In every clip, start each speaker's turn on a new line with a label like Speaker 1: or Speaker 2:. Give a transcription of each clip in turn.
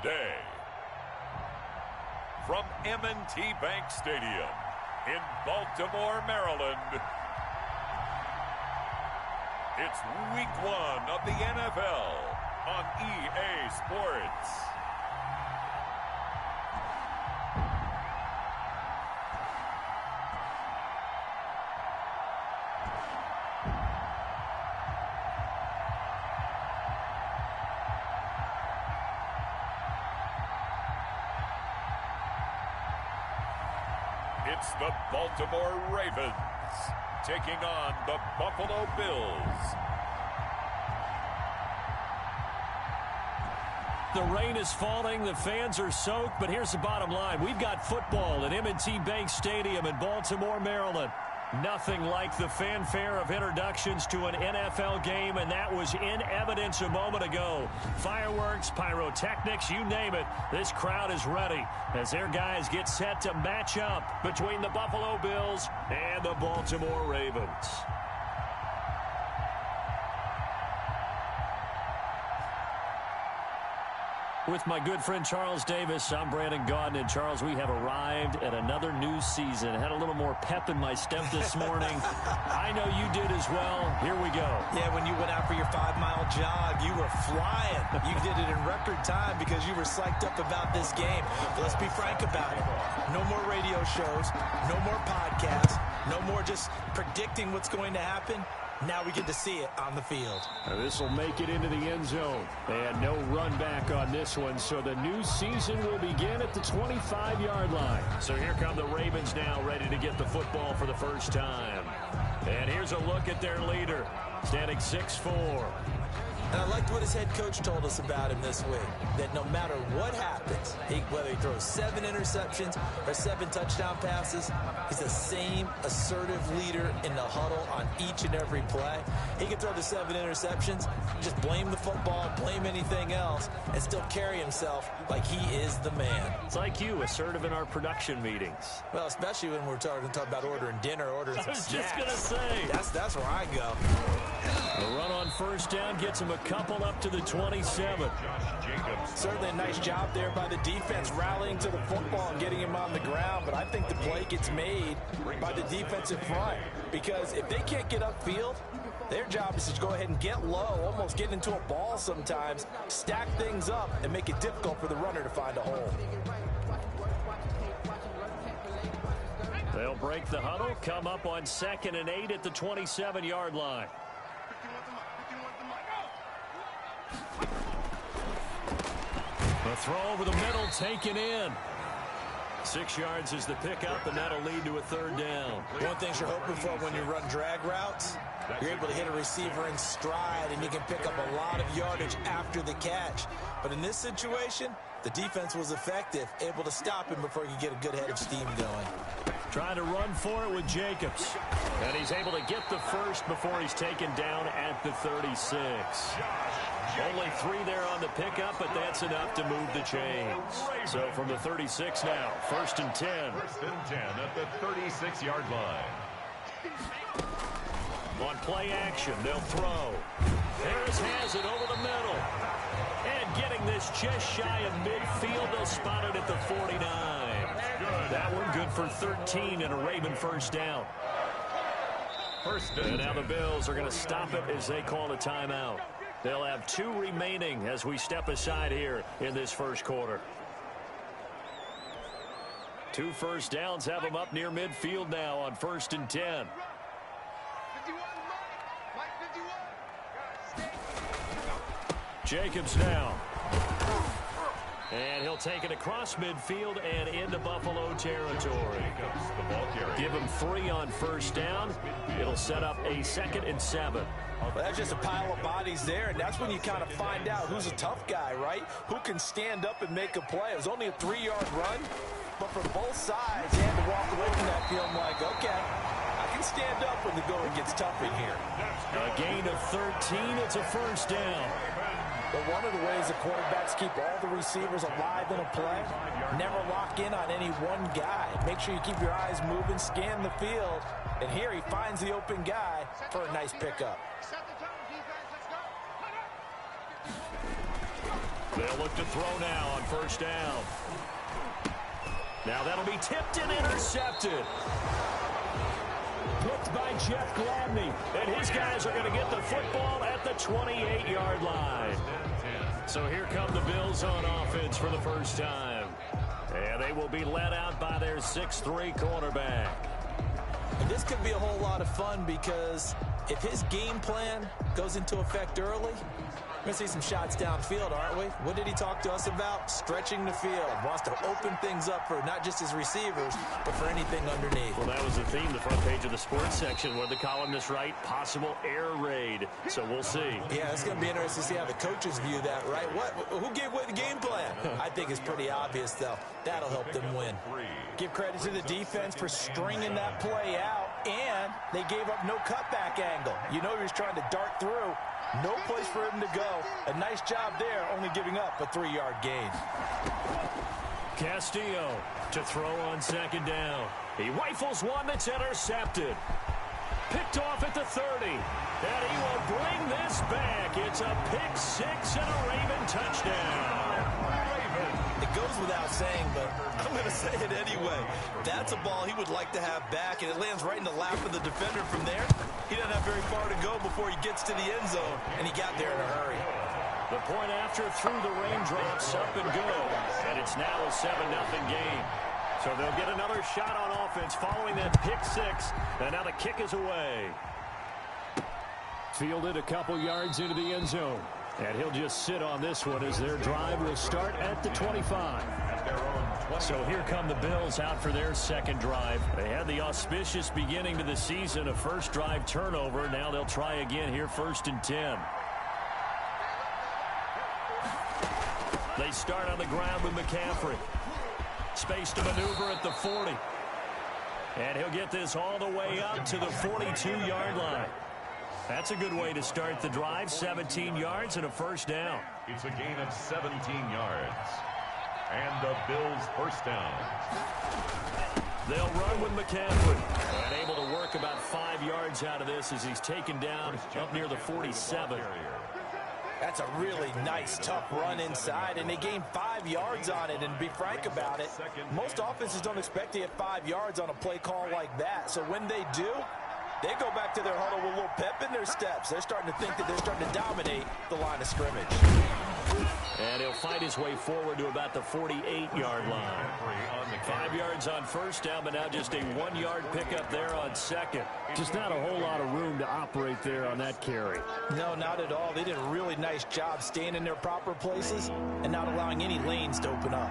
Speaker 1: today. From M&T Bank Stadium in Baltimore, Maryland, it's Week 1 of the NFL on EA Sports. It's the Baltimore Ravens taking on the Buffalo Bills.
Speaker 2: The rain is falling, the fans are soaked, but here's the bottom line. We've got football at M&T Bank Stadium in Baltimore, Maryland. Nothing like the fanfare of introductions to an NFL game, and that was in evidence a moment ago. Fireworks, pyrotechnics, you name it. This crowd is ready as their guys get set to match up between the Buffalo Bills and the Baltimore Ravens. With my good friend Charles Davis, I'm Brandon Gaudin. And Charles, we have arrived at another new season. I had a little more pep in my step this morning. I know you did as well. Here we go.
Speaker 3: Yeah, when you went out for your 5-mile jog, you were flying. You did it in record time because you were psyched up about this game. But let's be frank about it. No more radio shows, no more podcasts, no more just predicting what's going to happen. Now we get to see it on the field.
Speaker 2: This will make it into the end zone. And no run back on this one. So the new season will begin at the 25-yard line. So here come the Ravens now, ready to get the football for the first time. And here's a look at their leader, standing 6'4".
Speaker 3: And I liked what his head coach told us about him this week, that no matter what happens, whether he throws 7 interceptions or 7 touchdown passes, he's the same assertive leader in the huddle on each and every play. He can throw the 7 interceptions, just blame the football, blame anything else, and still carry himself like he is the man.
Speaker 2: It's like you, assertive in our production meetings.
Speaker 3: Well, especially when we're talking about ordering dinner, ordering some snacks.
Speaker 2: I was just going to say.
Speaker 3: That's where I go.
Speaker 2: The run on first down gets him a couple up to the 27.
Speaker 3: Certainly a nice job there by the defense, rallying to the football and getting him on the ground. But I think the play gets made by the defensive front, because if they can't get upfield, their job is to go ahead and get low, almost get into a ball sometimes, stack things up, and make it difficult for the runner to find a hole.
Speaker 2: They'll break the huddle, come up on 2nd and 8 at the 27-yard line. The throw over the middle, taken in. 6 yards is the pickup, and that'll lead to a 3rd down.
Speaker 3: One thing you're hoping for when you run drag routes, you're able to hit a receiver in stride, and you can pick up a lot of yardage after the catch. But in this situation, the defense was effective, able to stop him before he could get a good head of steam going.
Speaker 2: Trying to run for it with Jacobs. And he's able to get the first before he's taken down at the 36. Only 3 there on the pickup, but that's enough to move the chains. So from the 36 now, 1st and 10.
Speaker 1: 1st and 10 at the 36-yard line.
Speaker 2: On play action, they'll throw. Harris has it over the middle. And getting this just shy of midfield, they'll spot it at the 49. That one good for 13 and a Raven first down. And now the Bills are going to stop it as they call a timeout. They'll have 2 remaining as we step aside here in this first quarter. 2 first downs have them up near midfield now on 1st and 10. Jacobs now. And he'll take it across midfield and into Buffalo territory. Give him 3 on first down. It'll set up a 2nd and 7.
Speaker 3: Well, that's just a pile of bodies there, and that's when you kind of find out who's a tough guy, right? Who can stand up and make a play. It was only a 3-yard run, but for both sides, you had to walk away from that feeling like, okay, I can stand up when the going gets tough in here.
Speaker 2: A gain of 13, it's a first down.
Speaker 3: But one of the ways the quarterbacks keep all the receivers alive in a play, never lock in on any one guy. Make sure you keep your eyes moving, scan the field, and here he finds the open guy for a nice pickup.
Speaker 2: They'll look to throw now on first down. Now that'll be tipped and intercepted. Picked by Jeff Gladney. And his guys are going to get the football at the 28-yard line. So here come the Bills on offense for the first time. And they will be led out by their 6'3" quarterback.
Speaker 3: And this could be a whole lot of fun because if his game plan goes into effect early, we're going to see some shots downfield, aren't we? What did he talk to us about? Stretching the field. Wants to open things up for not just his receivers, but for anything underneath.
Speaker 2: Well, that was the theme, the front page of the sports section, where the columnists write possible air raid. So we'll see.
Speaker 3: Yeah, it's going to be interesting to see how the coaches view that, right? Who gave away the game plan? I think it's pretty obvious, though. That'll help them win. Give credit to the defense for stringing that play out, and they gave up no cutback angle. You know he was trying to dart through. No place for him to go. A nice job there, only giving up a 3-yard gain.
Speaker 2: Castillo to throw on second down. He rifles one that's intercepted. Picked off at the 30. And he will bring this back. It's a pick six and a Raven touchdown.
Speaker 3: It goes without saying, but I'm going to say it anyway. That's a ball he would like to have back, and it lands right in the lap of the defender from there. He doesn't have very far to go before he gets to the end zone, and he got there in a hurry.
Speaker 2: The point after through the raindrops, up and go, and it's now a 7-0 game. So they'll get another shot on offense following that pick six, and now the kick is away. Fielded a couple yards into the end zone. And he'll just sit on this one as their drive will start at the 25. So here come the Bills out for their second drive. They had the auspicious beginning to the season, a first drive turnover. Now they'll try again here, 1st and 10. They start on the ground with McCaffrey. Space to maneuver at the 40. And he'll get this all the way up to the 42-yard line. That's a good way to start the drive. 17 yards and a first down.
Speaker 1: It's a gain of 17 yards. And the Bills first down.
Speaker 2: They'll run with McCaffrey. And able to work about 5 yards out of this as he's taken down up near the 47.
Speaker 3: That's a really nice, tough run inside, and they gained 5 yards on it. And to be frank about it, most offenses don't expect to get 5 yards on a play call like that. So when they do, they go back to their huddle with a little pep in their steps. They're starting to think that they're starting to dominate the line of scrimmage.
Speaker 2: And he'll fight his way forward to about the 48-yard line. 5 yards on first down, but now just a 1-yard pickup there on second. Just not a whole lot of room to operate there on that carry.
Speaker 3: No, not at all. They did a really nice job staying in their proper places and not allowing any lanes to open up.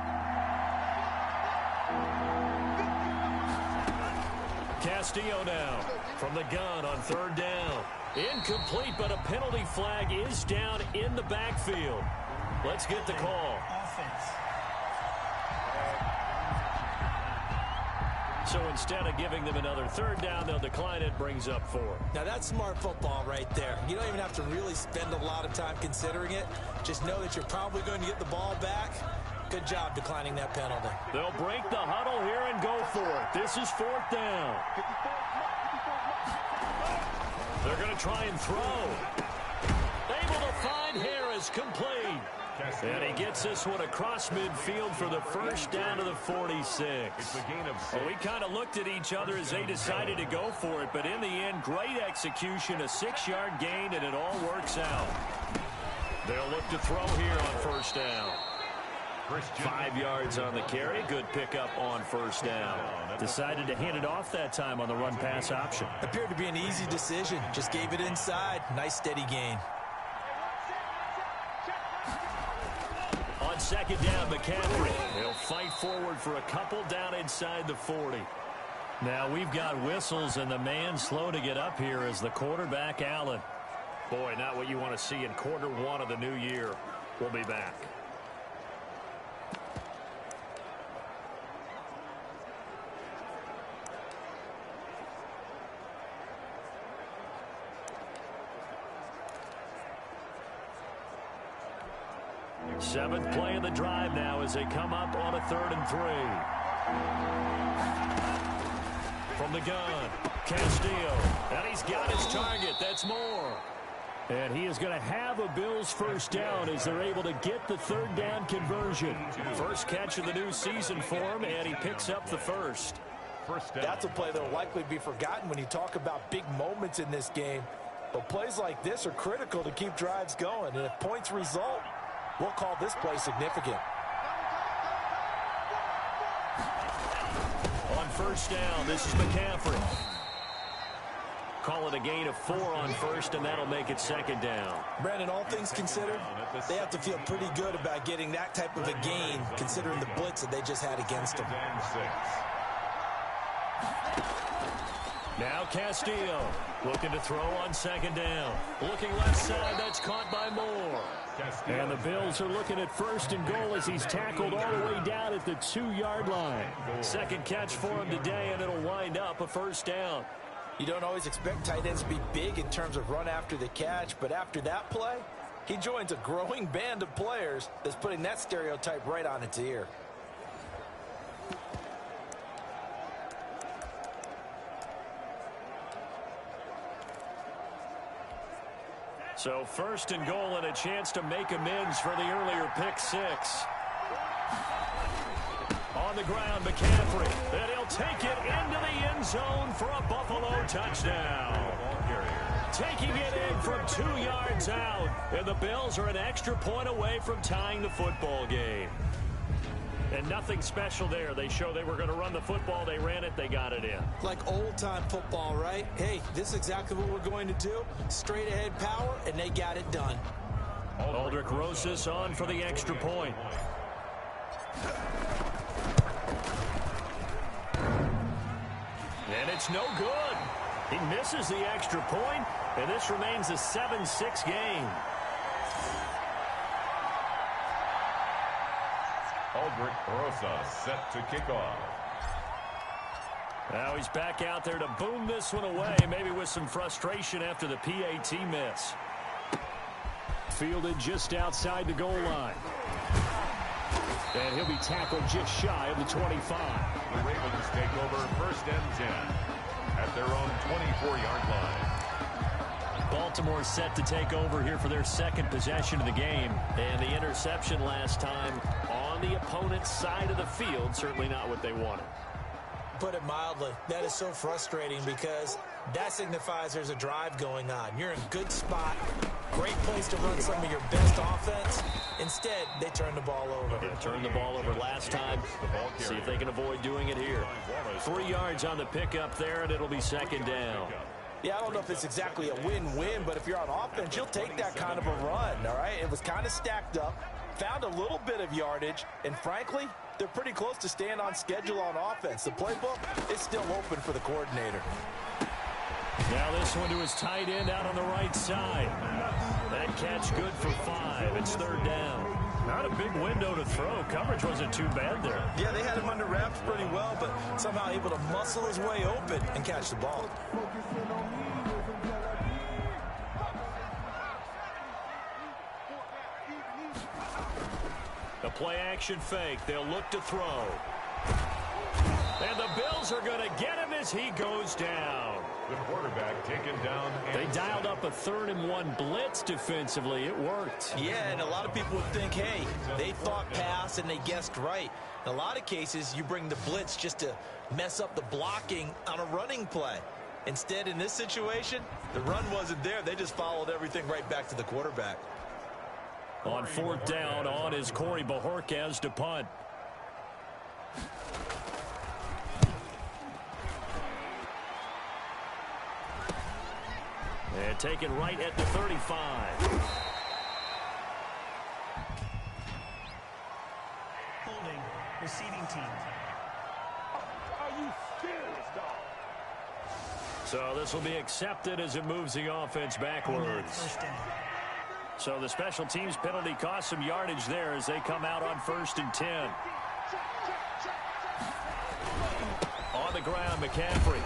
Speaker 2: Castillo now from the gun on third down. Incomplete, but a penalty flag is down in the backfield. Let's get the call. So instead of giving them another third down, they'll decline it, brings up 4.
Speaker 3: Now that's smart football right there. You don't even have to really spend a lot of time considering it. Just know that you're probably going to get the ball back. Good job declining that penalty.
Speaker 2: They'll break the huddle here and go for it. This is 4th down. They're going to try and throw. Able to find Harris, complete. And he gets this one across midfield for the first down to the 46. Well, we kind of looked at each other as they decided to go for it, but in the end, great execution, a 6-yard gain, and it all works out. They'll look to throw here on first down. 5 yards on the carry. Good pickup on first down. Decided to hand it off that time on the run-pass option.
Speaker 3: Appeared to be an easy decision. Just gave it inside. Nice, steady gain.
Speaker 2: On second down, McCaffrey. He'll fight forward for a couple down inside the 40. Now we've got whistles, and the man slow to get up here is the quarterback, Allen. Boy, not what you want to see in quarter one of the new year. We'll be back. Seventh play of the drive now as they come up on a 3rd and 3. From the gun, Castillo. And he's got his target. That's Moore. And he is going to have a Bills first down as they're able to get the third down conversion. First catch of the new season for him, and he picks up the first.
Speaker 3: That's a play that will likely be forgotten when you talk about big moments in this game. But plays like this are critical to keep drives going. And if points result, we'll call this play significant.
Speaker 2: On first down, this is McCaffrey. Call it a gain of 4 on first, and that'll make it second down.
Speaker 3: Brandon, all things considered, they have to feel pretty good about getting that type of a gain, considering the blitz that they just had against them.
Speaker 2: Now Castillo looking to throw on second down. Looking left side, that's caught by Moore. And the Bills are looking at first and goal as he's tackled all the way down at the 2-yard line. Second catch for him today, and it'll wind up a first down.
Speaker 3: You don't always expect tight ends to be big in terms of run after the catch, but after that play, he joins a growing band of players that's putting that stereotype right on its ear.
Speaker 2: So first and goal and a chance to make amends for the earlier pick 6. On the ground, McCaffrey. And he'll take it into the end zone for a Buffalo touchdown. Taking it in from 2 yards out. And the Bills are an extra point away from tying the football game. And nothing special there. They show they were going to run the football. They ran it. They got it in.
Speaker 3: Like old-time football, right? Hey, this is exactly what we're going to do. Straight ahead power, and they got it done.
Speaker 2: Aldrich Rosas on for the extra point. And it's no good. He misses the extra point, and this remains a 7-6 game.
Speaker 1: Aldrich Rosas set to kick off.
Speaker 2: Now he's back out there to boom this one away, maybe with some frustration after the PAT miss. Fielded just outside the goal line. And he'll be tackled just shy of the 25.
Speaker 1: The Ravens take over first and 10 at their own 24-yard line.
Speaker 2: Baltimore set to take over here for their second possession of the game. And the interception last time on the opponent's side of the field, certainly not what they wanted.
Speaker 3: Put it mildly, that is so frustrating because that signifies there's a drive going on. You're in a good spot, great place to run some of your best offense. Instead, they turn the ball over.
Speaker 2: Yeah, turned the ball over last time. See if they can avoid doing it here. 3 yards on the pickup there, and it'll be second down.
Speaker 3: Yeah, I don't know if it's exactly a win-win, but if you're on offense, you'll take that kind of a run, all right? It was kind of stacked up, found a little bit of yardage, and frankly, they're pretty close to staying on schedule on offense. The playbook is still open for the coordinator.
Speaker 2: Now this one to his tight end out on the right side. That catch good for 5. It's third down. Not a big window to throw. Coverage wasn't too bad there.
Speaker 3: Yeah, they had him under wraps pretty well, but somehow able to muscle his way open and catch the ball.
Speaker 2: The play-action fake. They'll look to throw. And the Bills are going to get him as he goes down.
Speaker 1: The quarterback taken down.
Speaker 2: They dialed up a 3rd-and-1 blitz defensively. It worked.
Speaker 3: Yeah, and a lot of people would think, hey, they thought pass and they guessed right. In a lot of cases, you bring the blitz just to mess up the blocking on a running play. Instead, in this situation, the run wasn't there. They just followed everything right back to the quarterback.
Speaker 2: On 4th down, on is Corey Bajorquez to punt. And take it right at the 35.
Speaker 4: Holding, receiving team.
Speaker 1: Are you serious, dog?
Speaker 2: So this will be accepted as it moves the offense backwards.
Speaker 4: First down.
Speaker 2: So the special teams penalty cost some yardage there as they come out on 1st and 10. On the ground, McCaffrey.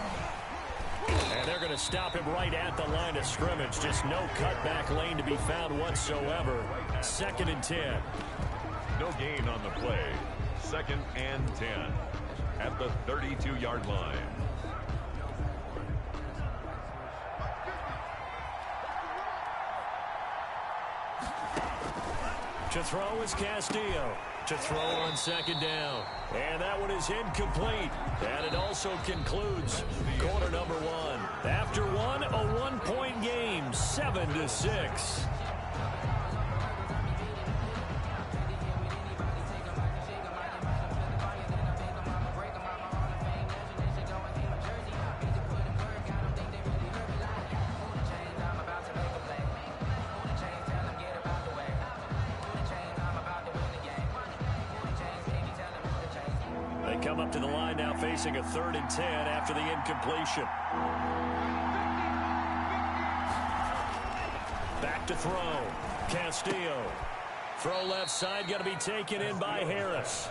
Speaker 2: And they're going to stop him right at the line of scrimmage. Just no cutback lane to be found whatsoever. 2nd and 10.
Speaker 1: No gain on the play. 2nd and 10 at the 32-yard line.
Speaker 2: To throw is Castillo. To throw on second down. And that one is incomplete. And it also concludes quarter number one. After one, a one-point game, 7-6. Come up to the line now facing a 3rd and 10 after the incompletion. Back to throw. Castillo. Throw left side, going to be taken in by Harris.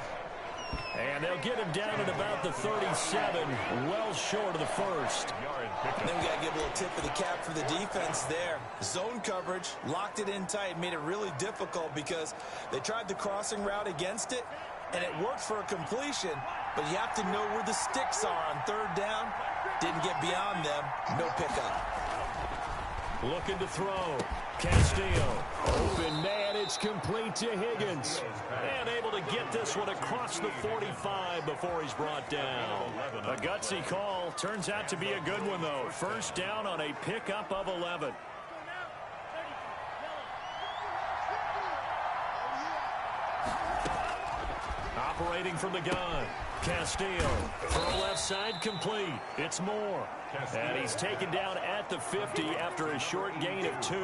Speaker 2: And they'll get him down at about the 37, well short of the first.
Speaker 3: Then we got to give a little tip of the cap for the defense there. Zone coverage, locked it in tight, made it really difficult because they tried the crossing route against it, and it worked for a completion, but you have to know where the sticks are on 3rd down. Didn't get beyond them. No pickup.
Speaker 2: Looking to throw. Castillo. Open man. It's complete to Higgins. And able to get this one across the 45 before he's brought down. A gutsy call. Turns out to be a good one, though. First down on a pickup of 11. Operating from the gun. Castillo. Throw left side complete. It's Moore. And he's taken down at the 50 after a short gain of 2.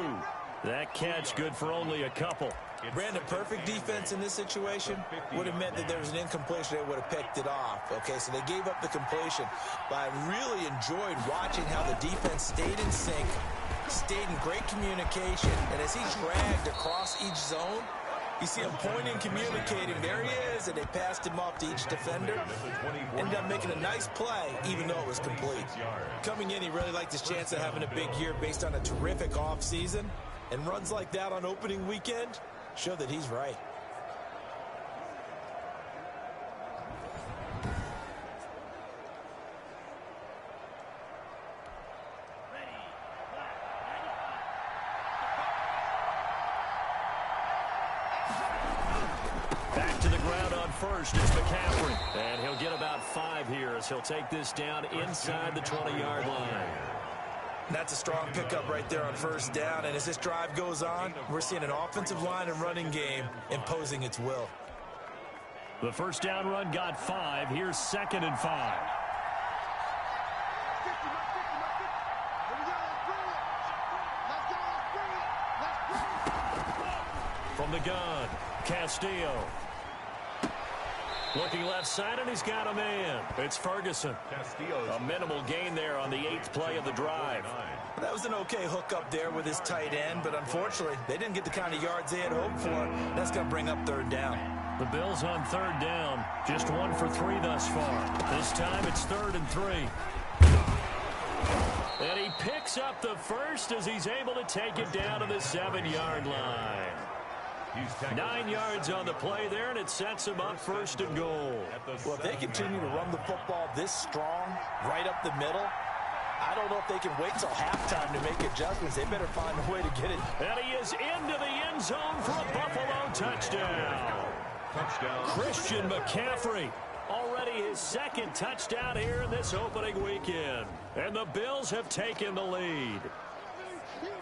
Speaker 2: That catch good for only a couple.
Speaker 3: Brandon, perfect defense in this situation would have meant that there was an incompletion. They would have picked it off. Okay, so they gave up the completion. But I really enjoyed watching how the defense stayed in sync, stayed in great communication. And as he dragged across each zone, you see him pointing, communicating. There he is, and they passed him off to each defender. Ended up making a nice play, even though it was complete. Coming in, he really liked his chance of having a big year based on a terrific offseason. And runs like that on opening weekend show that he's right.
Speaker 2: Back to the ground on first is McCaffrey. And he'll get about 5 here as he'll take this down inside the 20-yard line.
Speaker 3: That's a strong pickup right there on first down. And as this drive goes on, we're seeing an offensive line and running game imposing its will.
Speaker 2: The first down run got 5. Here's 2nd and 5. From the gun, Castillo. Looking left side, and he's got a man. It's Ferguson. A minimal gain there on the 8th play of the drive.
Speaker 3: That was an okay hook up there with his tight end, but unfortunately, they didn't get the kind of yards they had hoped for. That's going to bring up 3rd down.
Speaker 2: The Bills on 3rd down. Just 1 for 3 thus far. This time it's 3rd and 3. And he picks up the first as he's able to take it down to the 7-yard line. 9 yards on the play there, and it sets him up 1st and goal.
Speaker 3: Well, if they continue to run the football this strong, right up the middle, I don't know if they can wait till halftime to make adjustments. They better find a way to get it.
Speaker 2: And he is into the end zone for a Buffalo touchdown. Christian McCaffrey. Already his 2nd touchdown here in this opening weekend. And the Bills have taken the lead.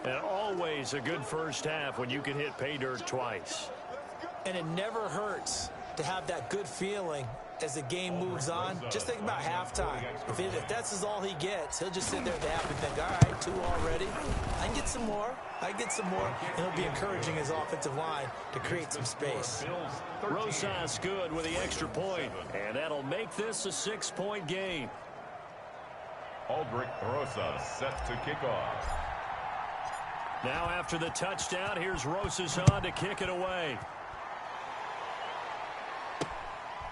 Speaker 2: And always a good first half when you can hit pay dirt twice.
Speaker 3: And it never hurts to have that good feeling as the game moves on. Just think about halftime. If that's all he gets, he'll just sit there with a happy think, all right, 2 already. I can get some more. And he'll be encouraging his offensive line to create some space.
Speaker 2: Rosas good with the extra point. And that'll make this a 6-point game.
Speaker 1: Aldrich Rosas set to kick off.
Speaker 2: Now after the touchdown, here's Rosas on to kick it away.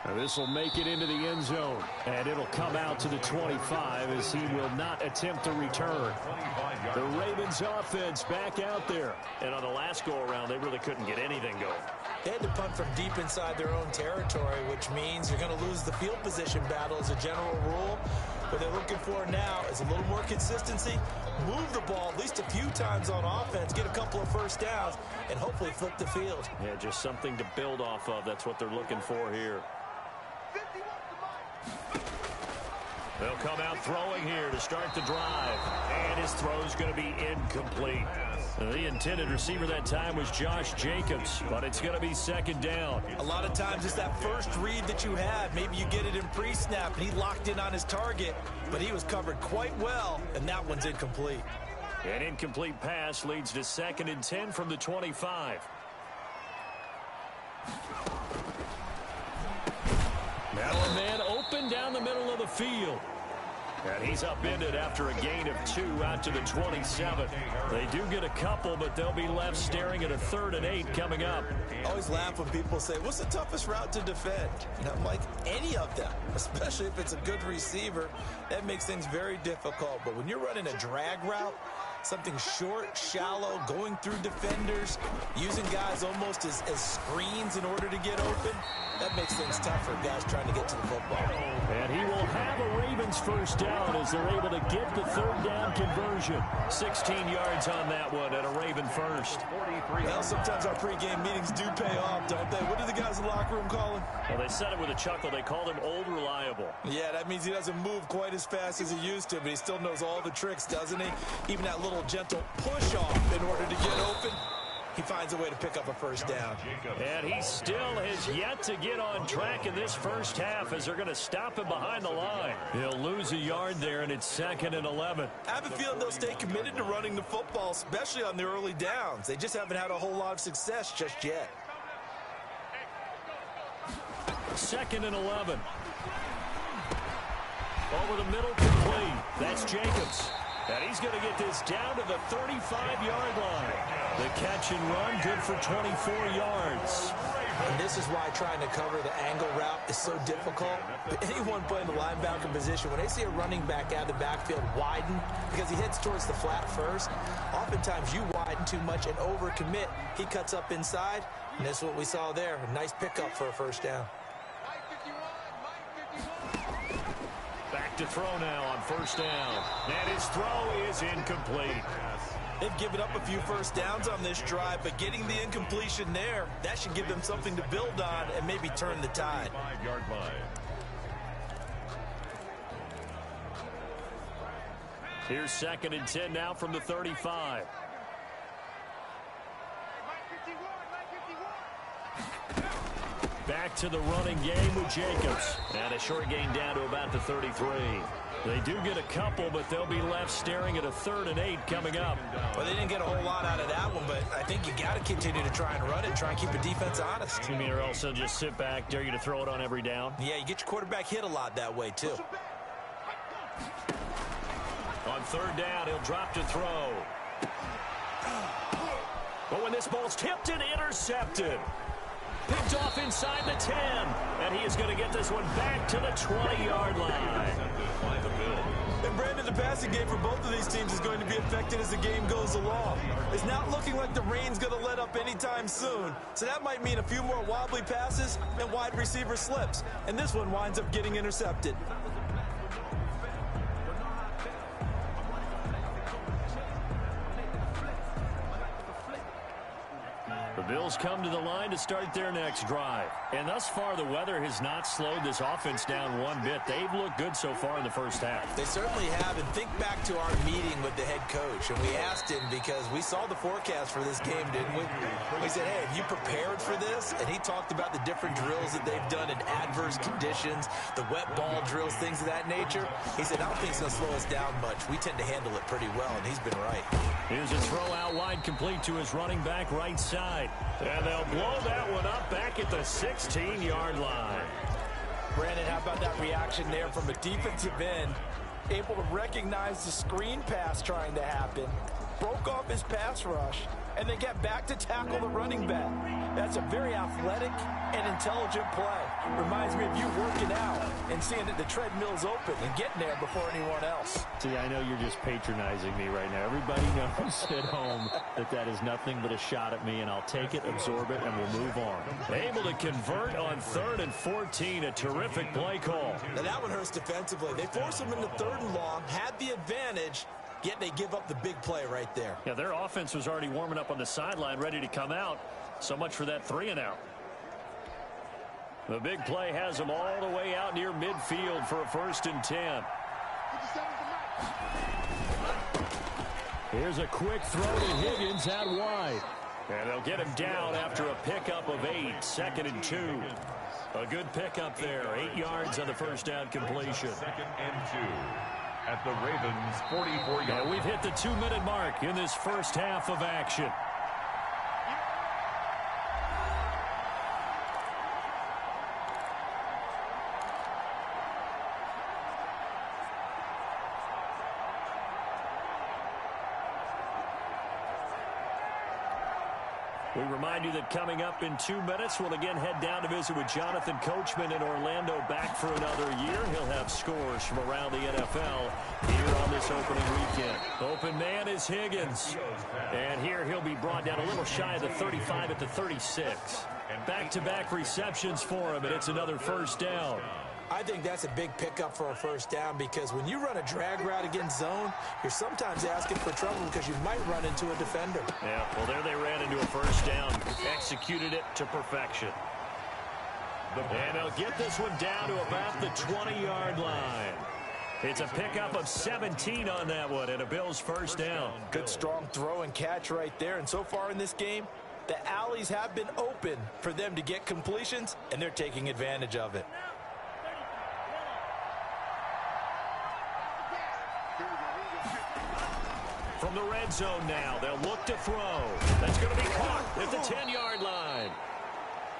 Speaker 2: Now this will make it into the end zone, and it'll come out to the 25 as he will not attempt to return. The Ravens offense back out there. And on the last go-around, they really couldn't get anything going.
Speaker 3: They had to punt from deep inside their own territory, which means you're going to lose the field position battle as a general rule. What they're looking for now is a little more consistency, move the ball at least a few times on offense, get a couple of first downs, and hopefully flip the field.
Speaker 2: Yeah, just something to build off of. That's what they're looking for here. They'll come out throwing here to start the drive. And his throw's going to be incomplete. The intended receiver that time was Josh Jacobs, but it's going to be second down.
Speaker 3: A lot of times it's that first read that you have. Maybe you get it in pre-snap, and he locked in on his target, but he was covered quite well, and that one's incomplete.
Speaker 2: An incomplete pass leads to 2nd and 10 from the 25. Now a man open down the middle of the field. And he's upended after a gain of 2 out to the 27. They do get a couple, but they'll be left staring at a 3rd and 8 coming up.
Speaker 3: I always laugh when people say, what's the toughest route to defend? And I'm like, any of them, especially if it's a good receiver. That makes things very difficult. But when you're running a drag route, something short, shallow, going through defenders, using guys almost as screens in order to get open, that makes things tough for guys trying to get to the football.
Speaker 2: And he will have a Ravens first down as they're able to get the 3rd down conversion. 16 yards on that one and a Raven first.
Speaker 3: Well, sometimes our pregame meetings do pay off, don't they? What do the guys in the locker room call him?
Speaker 2: Well, they said it with a chuckle. They called him Old Reliable.
Speaker 3: Yeah, that means he doesn't move quite as fast as he used to, but he still knows all the tricks, doesn't he? Even that little gentle push-off in order to get open. He finds a way to pick up a first down.
Speaker 2: And he still has yet to get on track in this first half as they're going to stop him behind the line. He'll lose a yard there, and it's 2nd and 11.
Speaker 3: I have a feeling they'll stay committed to running the football, especially on the early downs. They just haven't had a whole lot of success just yet.
Speaker 2: 2nd and 11. Over the middle, complete. That's Jacobs. And he's going to get this down to the 35-yard line. The catch and run, good for 24 yards.
Speaker 3: And this is why trying to cover the angle route is so difficult. But anyone playing the linebacker position, when they see a running back out of the backfield widen, because he heads towards the flat first, oftentimes you widen too much and overcommit. He cuts up inside, and that's what we saw there. A nice pickup for a first down.
Speaker 2: Back to throw now on first down. And his throw is incomplete.
Speaker 3: They've given up a few first downs on this drive, but getting the incompletion there, that should give them something to build on and maybe turn the tide.
Speaker 1: 5-yard line.
Speaker 2: Here's 2nd and 10 now from the 35. Back to the running game with Jacobs. And a short gain down to about the 33. They do get a couple, but they'll be left staring at a 3rd and 8 coming up.
Speaker 3: Well, they didn't get a whole lot out of that one, but I think you got to continue to try and run it, try and keep the defense honest.
Speaker 2: You mean or also just sit back, dare you to throw it on every down?
Speaker 3: Yeah, you get your quarterback hit a lot that way, too.
Speaker 2: On 3rd down, he'll drop to throw. But when this ball's tipped and intercepted. Picked off inside the 10. And he is going to get this one back to the 20-yard line.
Speaker 3: And Brandon, the passing game for both of these teams is going to be affected as the game goes along. It's not looking like the rain's going to let up anytime soon. So that might mean a few more wobbly passes and wide receiver slips. And this one winds up getting intercepted.
Speaker 2: The Bills come to the line to start their next drive. And thus far, the weather has not slowed this offense down one bit. They've looked good so far in the first half.
Speaker 3: They certainly have. And think back to our meeting with the head coach. And we asked him because we saw the forecast for this game, didn't we? We said, hey, have you prepared for this? And he talked about the different drills that they've done in adverse conditions, the wet ball drills, things of that nature. He said, I don't think it's going to slow us down much. We tend to handle it pretty well, and he's been right.
Speaker 2: Here's a throw out wide, complete to his running back right side. And they'll blow that one up back at the 16-yard line.
Speaker 3: Brandon, how about that reaction there from a defensive end? Able to recognize the screen pass trying to happen. Broke off his pass rush. and they get back to tackle the running back. That's a very athletic and intelligent play. Reminds me of you working out and seeing that the treadmill's open and getting there before anyone else.
Speaker 2: See, I know you're just patronizing me right now. Everybody knows at home that that is nothing but a shot at me, and I'll take it, absorb it, and we'll move on. Able to convert on 3rd and 14, a terrific play call.
Speaker 3: Now that one hurts defensively. They force them into 3rd and long, had the advantage, yet they give up the big play right there.
Speaker 2: Yeah, their offense was already warming up on the sideline, ready to come out. So much for that 3-and-out. The big play has them all the way out near midfield for a 1st and 10. Here's a quick throw to Higgins out wide. And they'll get him down after a pickup of 8, 2nd and 2. A good pickup there, 8 yards on the first down completion.
Speaker 1: 2nd and 2 at the Ravens' 44-yard line.
Speaker 2: And we've hit the 2-minute mark in this first half of action. We remind you that coming up in 2 minutes, we'll again head down to visit with Jonathan Coachman in Orlando, back for another year. He'll have scores from around the NFL here on this opening weekend. Open man is Higgins. And here he'll be brought down a little shy of the 35 at the 36. Back-to-back receptions for him, and it's another first down.
Speaker 3: I think that's a big pickup for a first down, because when you run a drag route against zone, you're sometimes asking for trouble because you might run into a defender.
Speaker 2: Yeah, well, there they ran into a first down, executed it to perfection. And they'll get this one down to about the 20-yard line. It's a pickup of 17 on that one, and a Bills first down.
Speaker 3: Good strong throw and catch right there, and so far in this game, the alleys have been open for them to get completions, and they're taking advantage of it.
Speaker 2: From the red zone now, they'll look to throw. That's going to be caught at the 10-yard line.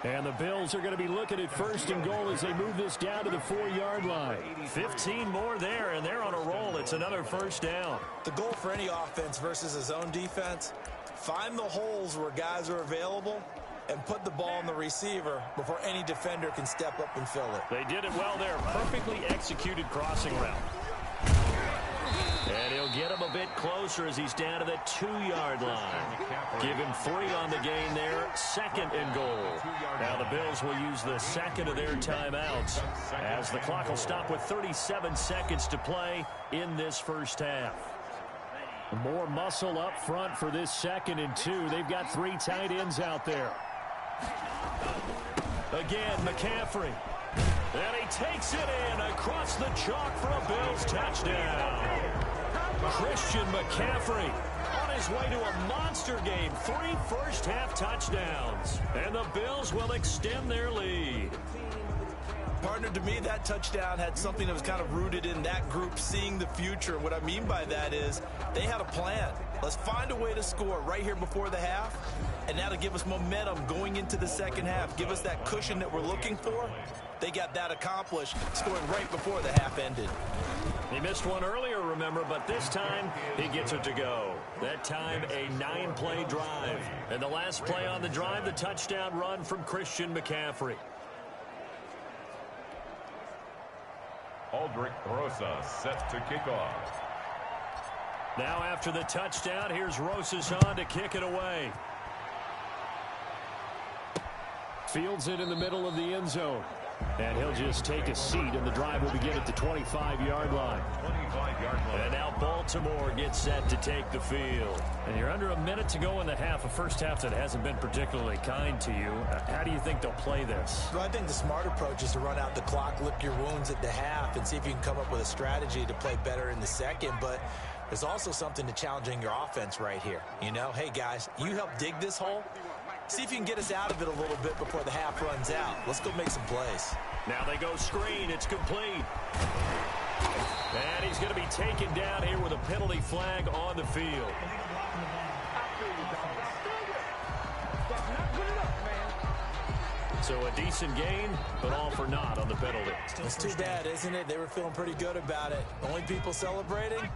Speaker 2: And the Bills are going to be looking at 1st and goal as they move this down to the 4-yard line. 15 more there, and they're on a roll. It's another first down.
Speaker 3: The goal for any offense versus a zone defense, find the holes where guys are available and put the ball on the receiver before any defender can step up and fill it.
Speaker 2: They did it well there. Perfectly executed crossing route. And he'll get him a bit closer as he's down to the 2-yard line. Give him 3 on the gain there. 2nd and goal. Now the Bills will use the second of their timeouts as the clock will stop with 37 seconds to play in this first half. More muscle up front for this 2nd and 2. They've got 3 tight ends out there. Again, McCaffrey. And he takes it in across the chalk for a Bills touchdown. Christian McCaffrey on his way to a monster game. 3 first-half touchdowns. And the Bills will extend their lead.
Speaker 3: Partner, to me, that touchdown had something that was kind of rooted in that group seeing the future. What I mean by that is they had a plan. Let's find a way to score right here before the half, and that'll give us momentum going into the second half. Give us that cushion that we're looking for. They got that accomplished, scoring right before the half ended.
Speaker 2: He missed one earlier, remember, but this time he gets it to go. That time a 9-play drive. And the last play on the drive, the touchdown run from Christian McCaffrey.
Speaker 1: Aldrich Rosas set to kick off.
Speaker 2: Now after the touchdown, here's Rosas on to kick it away. Fields it in the middle of the end zone. And he'll just take a seat, and the drive will begin at the 25-yard line.
Speaker 1: 25-yard line.
Speaker 2: And now Baltimore gets set to take the field. And you're under a minute to go in the half, a first half that hasn't been particularly kind to you. How do you think they'll play this?
Speaker 3: Well, I think the smart approach is to run out the clock, lick your wounds at the half, and see if you can come up with a strategy to play better in the second. But there's also something to challenging your offense right here. You know, hey, guys, you help dig this hole. See if you can get us out of it a little bit before the half runs out. Let's go make some plays.
Speaker 2: Now they go screen. It's complete. And he's going to be taken down here with a penalty flag on the field. So a decent gain, but all for naught on the penalty.
Speaker 3: It's too bad, isn't it? They were feeling pretty good about it. Only people celebrating,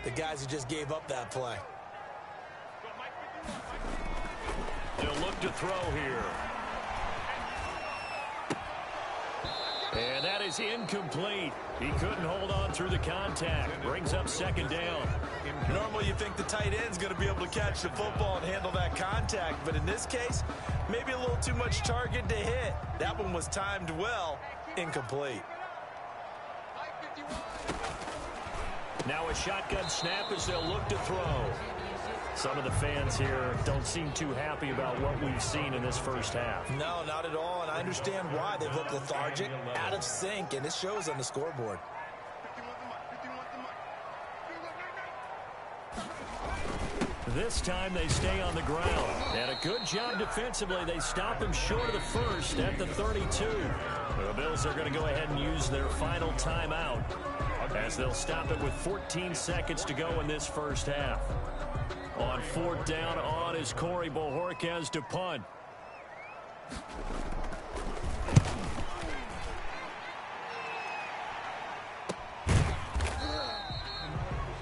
Speaker 3: the guys who just gave up that play.
Speaker 2: They'll look to throw here. And that is incomplete. He couldn't hold on through the contact. Brings up second down.
Speaker 3: Normally you think the tight end's going to be able to catch the football and handle that contact, but in this case, maybe a little too much target to hit. That one was timed well, incomplete.
Speaker 2: Now a shotgun snap as they'll look to throw. Some of the fans here don't seem too happy about what we've seen in this first half.
Speaker 3: No, not at all, and I understand why. They've looked lethargic, out of sync, and it shows on the scoreboard.
Speaker 2: This time they stay on the ground. And a good job defensively. They stop him short of the first at the 32. The Bills are going to go ahead and use their final timeout as they'll stop it with 14 seconds to go in this first half. On fourth down, on is Corey Bojorquez to punt.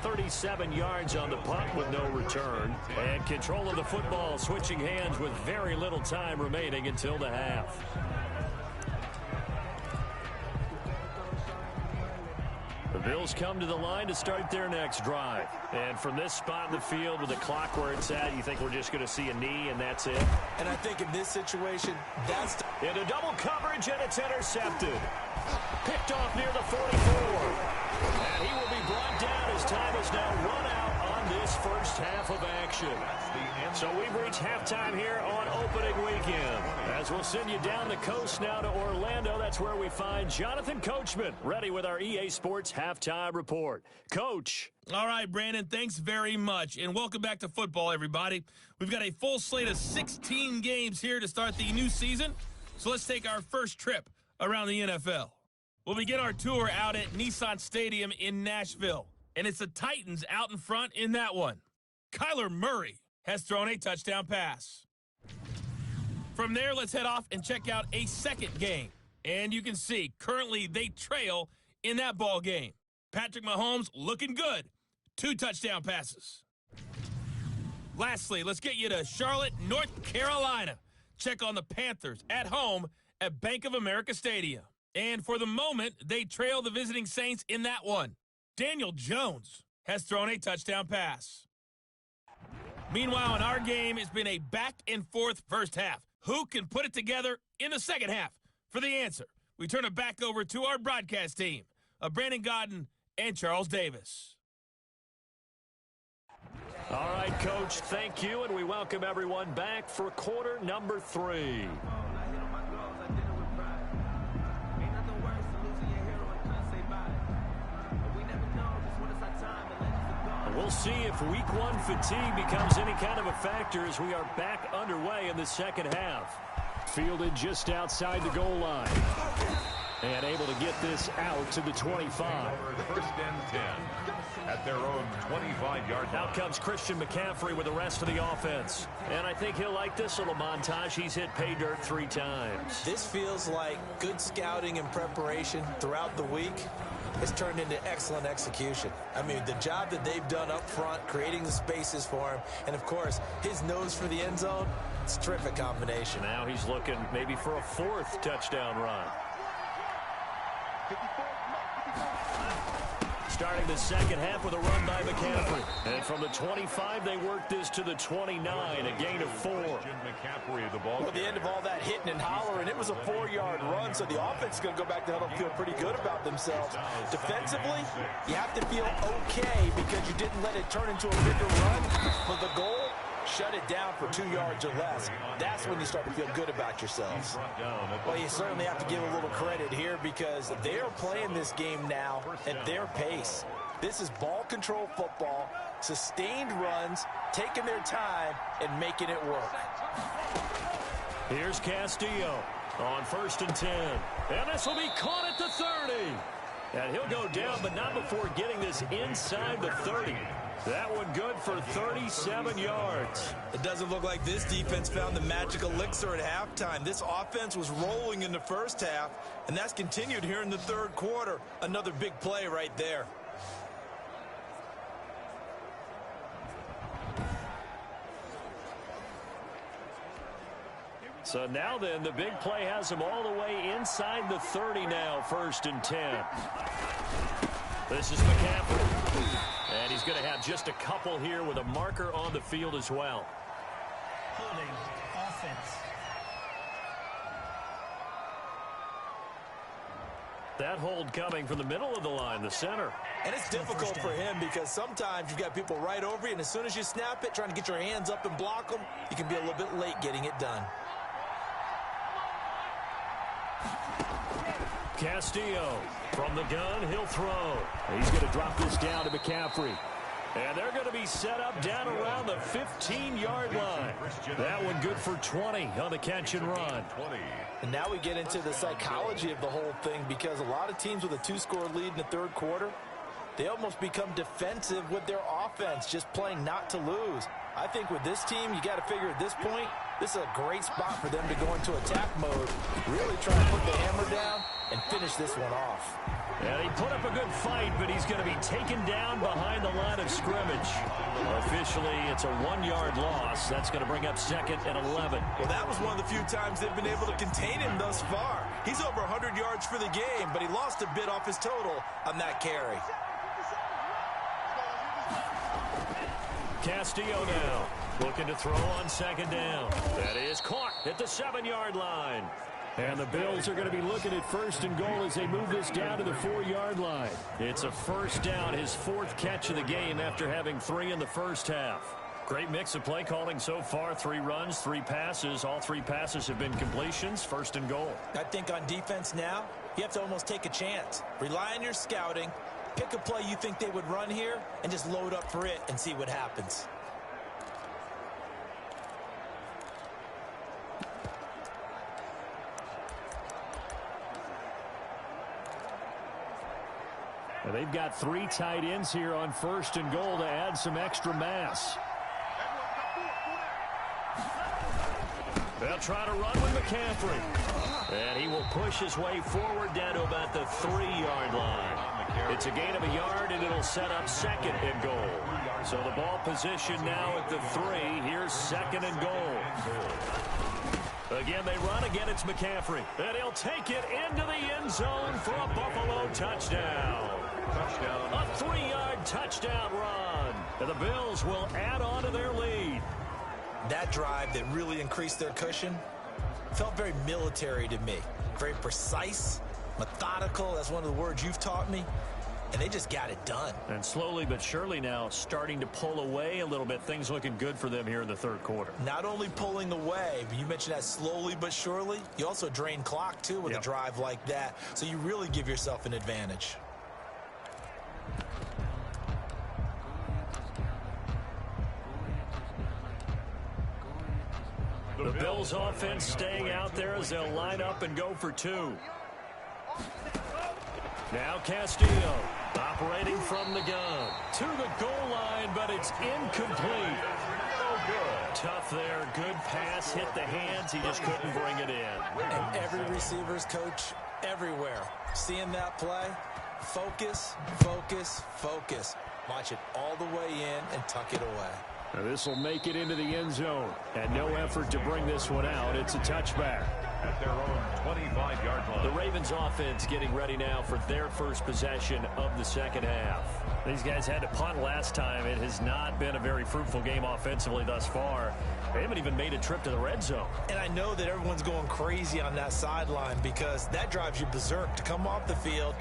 Speaker 2: 37 yards on the punt with no return. And control of the football, switching hands with very little time remaining until the half. The Bills come to the line to start their next drive. And from this spot in the field with the clock where it's at, you think we're just going to see a knee and that's it?
Speaker 3: And I think in this situation, that's...
Speaker 2: Into double coverage, and it's intercepted. Picked off near the 44. And he will be brought down as time is now run out on this first half of action. So we've reached halftime here on opening weekend. As we'll send you down the coast now to Orlando, that's where we find Jonathan Coachman, ready with our EA Sports Halftime Report. Coach.
Speaker 5: All right, Brandon, thanks very much. And welcome back to football, everybody. We've got a full slate of 16 games here to start the new season. So let's take our first trip around the NFL. We'll begin our tour out at Nissan Stadium in Nashville. And it's the Titans out in front in that one. Kyler Murray has thrown a touchdown pass. From there, let's head off and check out a second game. And you can see, currently they trail in that ball game. Patrick Mahomes looking good. 2 touchdown passes. Lastly, let's get you to Charlotte, North Carolina. Check on the Panthers at home at Bank of America Stadium. And for the moment, they trail the visiting Saints in that one. Daniel Jones has thrown a touchdown pass. Meanwhile, in our game, it's been a back-and-forth first half. Who can put it together in the second half? For the answer, we turn it back over to our broadcast team of Brandon Godden and Charles Davis.
Speaker 2: All right, Coach, thank you, and we welcome everyone back for quarter number 3. We'll see if week 1 fatigue becomes any kind of a factor as we are back underway in the second half. Fielded just outside the goal line. And able to get this out to the 25.
Speaker 1: First and 10 at their own 25-yard line.
Speaker 2: Out comes Christian McCaffrey with the rest of the offense. And I think he'll like this little montage. He's hit pay dirt 3 times.
Speaker 3: This feels like good scouting and preparation throughout the week. It's turned into excellent execution. I mean, the job that they've done up front, creating the spaces for him, and, of course, his nose for the end zone, it's a terrific combination.
Speaker 2: Now he's looking maybe for a 4th touchdown run. Starting the second half with a run by McCaffrey. And from the 25, they work this to the 29, a gain of 4.
Speaker 1: McCaffrey, the ball.
Speaker 3: At the end of all that hitting and hollering, it was a 4-yard run, so the offense is going to go back to huddle, feel pretty good about themselves. Defensively, you have to feel okay because you didn't let it turn into a bigger run. But the goal, shut it down for 2 yards or less. That's when you start to feel good about yourselves. Well, you certainly have to give a little credit here because they are playing this game now at their pace. This is ball control football, sustained runs, taking their time, and making it work.
Speaker 2: Here's Castillo on 1st and 10. And this will be caught at the 30. And he'll go down, but not before getting this inside the 30. That one good for 37 yards.
Speaker 3: It doesn't look like this defense found the magic elixir at halftime. This offense was rolling in the first half, and that's continued here in the third quarter. Another big play right there.
Speaker 2: So now then, the big play has him all the way inside the 30 now, 1st and 10. This is McCaffrey. And he's going to have just a couple here with a marker on the field as well.
Speaker 4: Holding offense.
Speaker 2: That hold coming from the middle of the line, the center.
Speaker 3: And it's difficult for him because sometimes you've got people right over you, and as soon as you snap it, trying to get your hands up and block them, you can be a little bit late getting it done.
Speaker 2: Castillo from the gun, he'll throw. He's going to drop this down to McCaffrey. And they're going to be set up down around the 15-yard line. That one good for 20 on the catch and run.
Speaker 3: And now we get into the psychology of the whole thing, because a lot of teams with a 2-score lead in the third quarter, they almost become defensive with their offense, just playing not to lose. I think with this team, you got to figure at this point, this is a great spot for them to go into attack mode, really try to put the hammer down and finish this one off.
Speaker 2: Yeah, he put up a good fight, but he's going to be taken down behind the line of scrimmage. Officially, it's a 1-yard loss. That's going to bring up 2nd and 11.
Speaker 3: Well, that was one of the few times they've been able to contain him thus far. He's over 100 yards for the game, but he lost a bit off his total on that carry.
Speaker 2: Castillo now looking to throw on 2nd down. That is caught at the 7-yard line. And the Bills are going to be looking at 1st and goal as they move this down to the 4-yard line. It's a 1st down, his 4th catch of the game after having 3 in the first half. Great mix of play calling so far. 3 runs, 3 passes. All 3 passes have been completions. 1st and goal.
Speaker 3: I think on defense now, you have to almost take a chance. Rely on your scouting. Pick a play you think they would run here and just load up for it and see what happens.
Speaker 2: Now they've got 3 tight ends here on 1st and goal to add some extra mass. They'll try to run with McCaffrey. And he will push his way forward down to about the 3-yard line. It's a gain of a yard, and it'll set up 2nd and goal. So the ball position now at the 3. Here's 2nd and goal. Again, they run. Again, it's McCaffrey. And he'll take it into the end zone for a Buffalo touchdown. A 3-yard touchdown run. And the Bills will add on to their lead.
Speaker 3: That drive that really increased their cushion felt very military to me. Very precise, methodical. That's one of the words you've taught me. And they just got it done.
Speaker 2: And slowly but surely now starting to pull away a little bit. Things looking good for them here in the third quarter.
Speaker 3: Not only pulling away, but you mentioned that slowly but surely. You also drain clock, too, with a drive like that. So you really give yourself an advantage.
Speaker 2: The Bills offense staying out there as they'll line up and go for 2. Now Castillo operating from the gun to the goal line, but it's incomplete. Oh, good. Tough there. Good pass. Hit the hands. He just couldn't bring it in.
Speaker 3: And every receiver's coach everywhere. Seeing that play, focus, focus, focus. Watch it all the way in and tuck it away.
Speaker 2: Now this will make it into the end zone. And no effort to bring this one out. It's a touchback.
Speaker 1: At their own 25-yard line.
Speaker 2: The Ravens offense getting ready now for their first possession of the second half. These guys had to punt last time. It has not been a very fruitful game offensively thus far. They haven't even made a trip to the red zone.
Speaker 3: And I know that everyone's going crazy on that sideline because that drives you berserk to come off the field,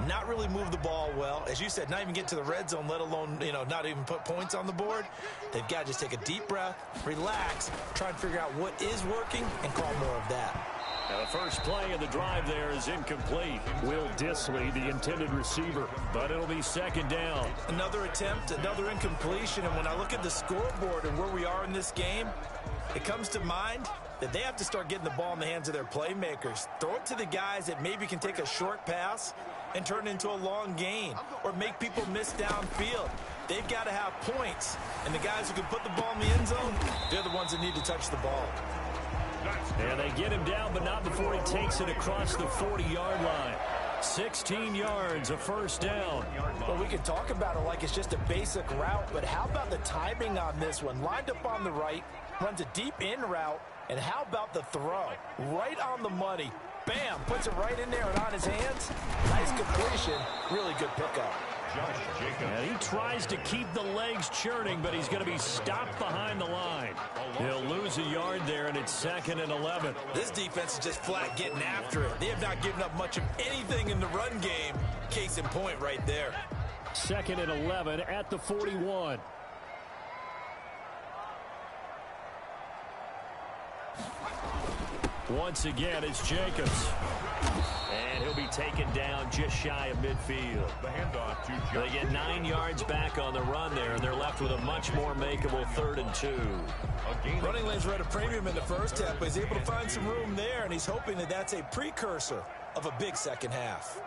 Speaker 3: not really move the ball well. As you said, not even get to the red zone, let alone, not even put points on the board. They've got to just take a deep breath, relax, try and figure out what is working, and call more of that.
Speaker 2: Now the first play of the drive there is incomplete. Will Dissly, the intended receiver, but it'll be second down.
Speaker 3: Another attempt, another incompletion, and when I look at the scoreboard and where we are in this game, it comes to mind that they have to start getting the ball in the hands of their playmakers. Throw it to the guys that maybe can take a short pass and turn it into a long gain or make people miss downfield. They've got to have points, and the guys who can put the ball in the end zone, they're the ones that need to touch the ball.
Speaker 2: And they get him down, but not before he takes it across the 40-yard line. 16 yards, a first down.
Speaker 3: Well, we can talk about it like it's just a basic route, but how about the timing on this one? Lined up on the right, runs a deep in route, And how about the throw? Right on the money. Bam! Puts it right in there and on his hands. Nice completion. Really good pickup.
Speaker 2: And he tries to keep the legs churning, but he's going to be stopped behind the line. He'll lose a yard there, and it's 2nd and 11.
Speaker 3: This defense is just flat getting after it. They have not given up much of anything in the run game. Case in point right there.
Speaker 2: 2nd and 11 at the 41. Once again, it's Jacobs. And he'll be taken down just shy of midfield.
Speaker 1: The handoff to
Speaker 2: They get 9 yards back on the run there, and they're left with a much more makeable 3rd and 2.
Speaker 3: Running lanes were at a premium in the first half, but he's able to find some room there, and he's hoping that that's a precursor of a big second half.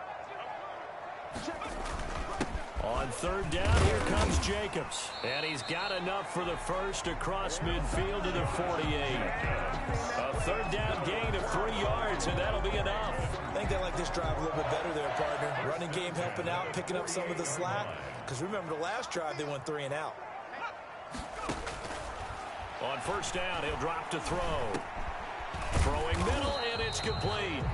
Speaker 2: On 3rd down, here comes Jacobs. And he's got enough for the first across midfield to the 48. A 3rd down gain of 3 yards, and that'll be enough.
Speaker 3: I think they like this drive a little bit better there, partner. Running game helping out, picking up some of the slack. Because remember, the last drive, they went 3 and out.
Speaker 2: On 1st down, he'll drop to throw. Throwing middle, and it's complete.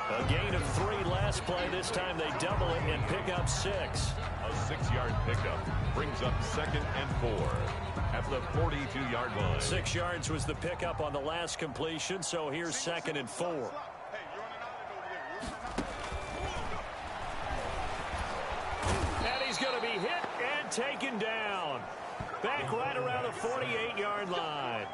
Speaker 2: A gain of 3 last play. This time they double it and pick up 6.
Speaker 1: A 6-yard pickup brings up 2nd and 4 at the 42-yard line.
Speaker 2: 6 yards was the pickup on the last completion, so here's 2nd and 4. And he's going to be hit and taken down. Back right around the 48-yard line.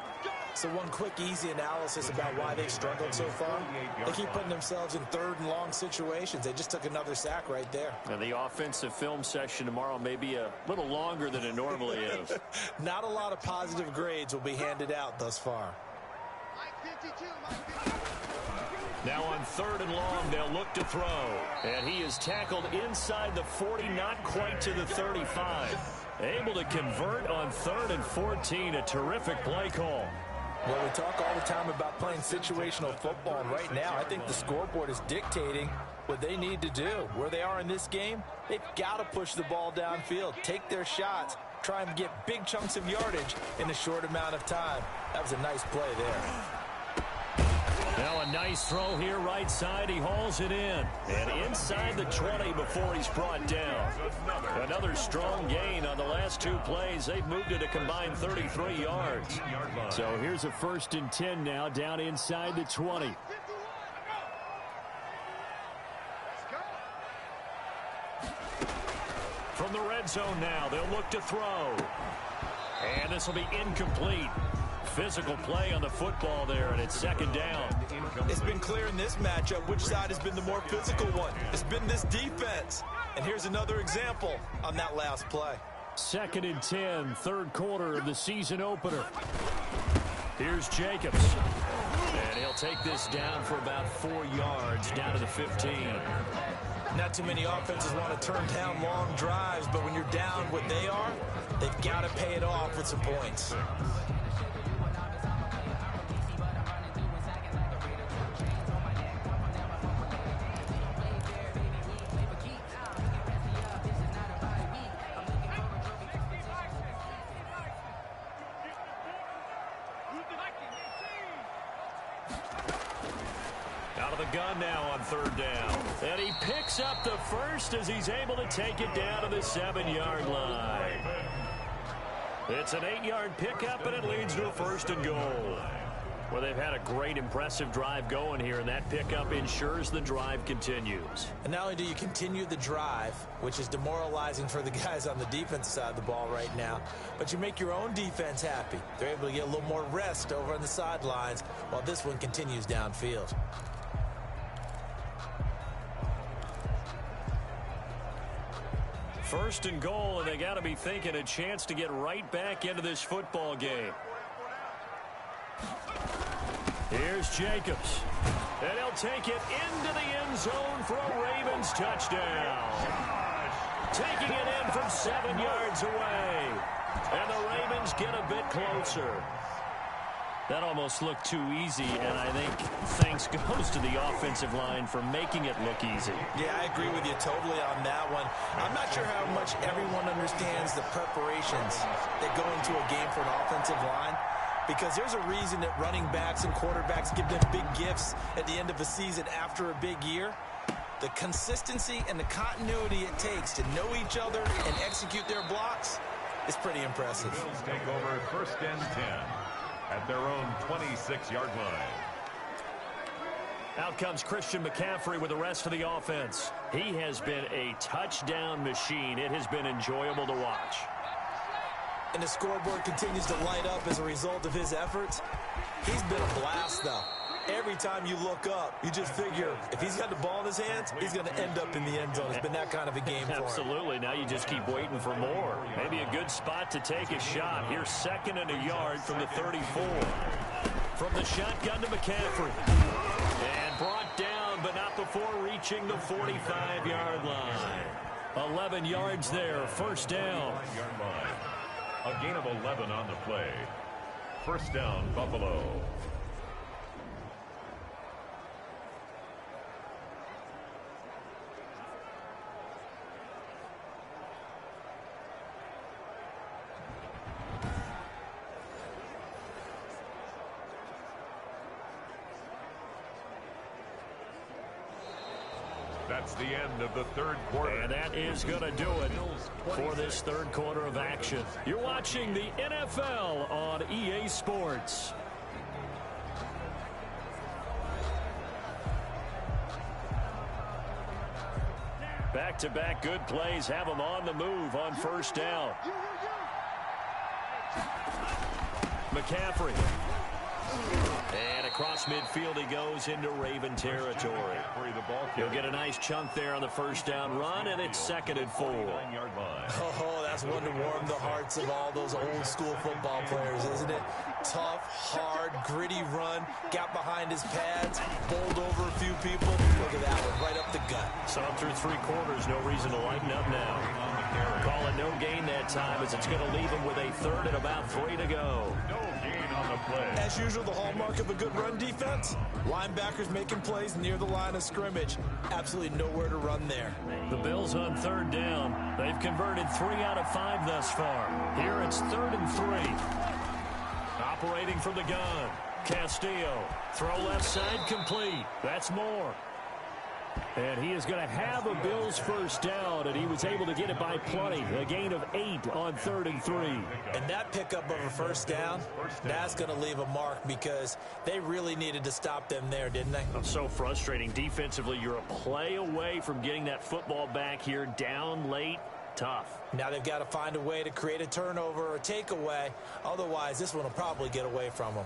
Speaker 3: So one quick, easy analysis about why they've struggled so far. They keep putting themselves in 3rd and long situations. They just took another sack right there.
Speaker 2: And the offensive film session tomorrow may be a little longer than it normally is.
Speaker 3: Not a lot of positive grades will be handed out thus far.
Speaker 2: Now on 3rd and long, they'll look to throw. And he is tackled inside the 40, not quite to the 35. Able to convert on 3rd and 14. A terrific play call.
Speaker 3: Well, we talk all the time about playing situational football, and right now I think the scoreboard is dictating what they need to do. Where they are in this game, they've got to push the ball downfield, take their shots, try and get big chunks of yardage in a short amount of time. That was a nice play there.
Speaker 2: Now a nice throw here right side. He hauls it in. And inside the 20 before he's brought down. Another strong gain on the last 2 plays. They've moved it a combined 33 yards. So here's a 1st and 10 now down inside the 20. From the red zone now, they'll look to throw. And this will be incomplete. Physical play on the football there, and it's 2nd down.
Speaker 3: It's been clear in this matchup which side has been the more physical one. It's been this defense. And here's another example on that last play.
Speaker 2: 2nd and 10, 3rd quarter of the season opener. Here's Jacobs. And he'll take this down for about 4 yards, down to the 15.
Speaker 3: Not too many offenses want to turn down long drives, but when you're down what they are, they've got to pay it off with some points.
Speaker 2: Out of the gun now on 3rd down. And he picks up the first as he's able to take it down to the 7-yard line. It's an 8-yard pickup, and it leads to a 1st and goal. Well, they've had a great, impressive drive going here, and that pickup ensures the drive continues.
Speaker 3: And not only do you continue the drive, which is demoralizing for the guys on the defensive side of the ball right now, but you make your own defense happy. They're able to get a little more rest over on the sidelines while this one continues downfield.
Speaker 2: First and goal, and they got to be thinking a chance to get right back into this football game. Here's Jacobs. And he'll take it into the end zone for a Ravens touchdown. Taking it in from 7 yards away. And the Ravens get a bit closer. That almost looked too easy, and I think thanks goes to the offensive line for making it look easy.
Speaker 3: Yeah, I agree with you totally on that one. I'm not sure how much everyone understands the preparations that go into a game for an offensive line. because there's a reason that running backs and quarterbacks give them big gifts at the end of a season after a big year. The consistency and the continuity it takes to know each other and execute their blocks is pretty impressive.
Speaker 1: The Bills take over 1st and 10 at their own 26-yard line.
Speaker 2: Out comes Christian McCaffrey with the rest of the offense. He has been a touchdown machine. It has been enjoyable to watch.
Speaker 3: And the scoreboard continues to light up as a result of his efforts. He's been a blast, though. Every time you look up, you just figure if he's got the ball in his hands, he's going to end up in the end zone. It's been that kind of a game for him.
Speaker 2: Absolutely. Now you just keep waiting for more. Maybe a good spot to take a shot. Here's 2nd and a yard from the 34. From the shotgun to McCaffrey. And brought down, but not before reaching the 45-yard line. 11 yards there, 1st down.
Speaker 1: A gain of 11 on the play. 1st down, Buffalo. That's the end of the 3rd quarter.
Speaker 2: And that is going to do it for this 3rd quarter of action. You're watching the NFL on EA Sports. Back-to-back good plays have them on the move on 1st down. McCaffrey. And across midfield he goes into Raven territory. He'll get a nice chunk there on the 1st down run, and it's 2nd and 4.
Speaker 3: Oh, that's one to warm the hearts of all those old school football players, isn't it? Tough, hard, gritty run, got behind his pads, bowled over a few people. Look at that one, right up the gut.
Speaker 2: Saw him through 3 quarters, no reason to lighten up now. Call it no gain that time as it's going to leave him with a 3rd and about 3 to go.
Speaker 1: No gain on the play.
Speaker 3: As usual, the hallmark of a good run defense, linebackers making plays near the line of scrimmage. Absolutely nowhere to run there.
Speaker 2: The Bills on 3rd down. They've converted 3 out of 5 thus far. Here it's 3rd and 3. Operating from the gun. Castillo. Throw left side complete. That's Moore. And he is going to have a Bills 1st down, and he was able to get it by plenty. A gain of 8 on 3rd and 3.
Speaker 3: And that pickup of a 1st down, that's going to leave a mark because they really needed to stop them there, didn't they?
Speaker 2: So frustrating. Defensively, you're a play away from getting that football back here down late. Tough.
Speaker 3: Now they've got to find a way to create a turnover or takeaway. Otherwise, this one will probably get away from them.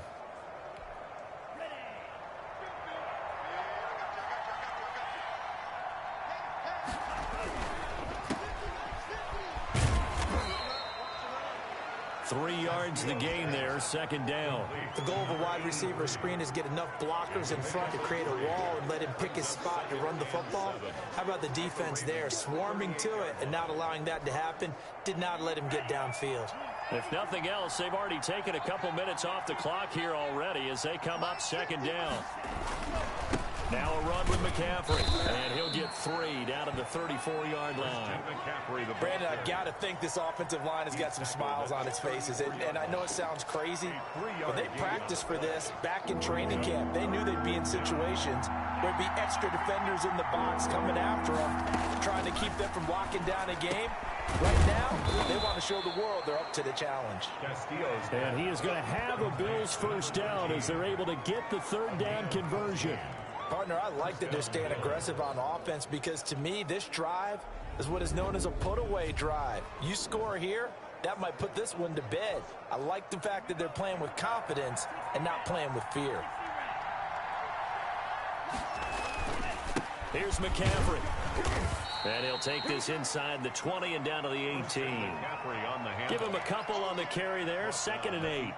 Speaker 2: Three yards the gain there, 2nd down.
Speaker 3: The goal of a wide receiver screen is get enough blockers in front to create a wall and let him pick his spot to run the football. How about the defense there, swarming to it and not allowing that to happen? Did not let him get downfield.
Speaker 2: If nothing else, they've already taken a couple minutes off the clock here already as they come up 2nd down. Now a run with McCaffrey, and he'll get 3 down at the 34-yard line.
Speaker 3: Brandon, I've got to think this offensive line has got some smiles on its faces, and I know it sounds crazy, but they practiced for this back in training camp. They knew they'd be in situations where there'd be extra defenders in the box coming after them, trying to keep them from locking down a game. Right now, they want to show the world they're up to the challenge.
Speaker 2: And he is going to have a Bills 1st down as they're able to get the 3rd down conversion.
Speaker 3: Partner, I like that they're staying aggressive on offense because, to me, this drive is what is known as a put-away drive. You score here, that might put this one to bed. I like the fact that they're playing with confidence and not playing with fear.
Speaker 2: Here's McCaffrey. And he'll take this inside the 20 and down to the 18. Give him a couple on the carry there. 2nd and 8.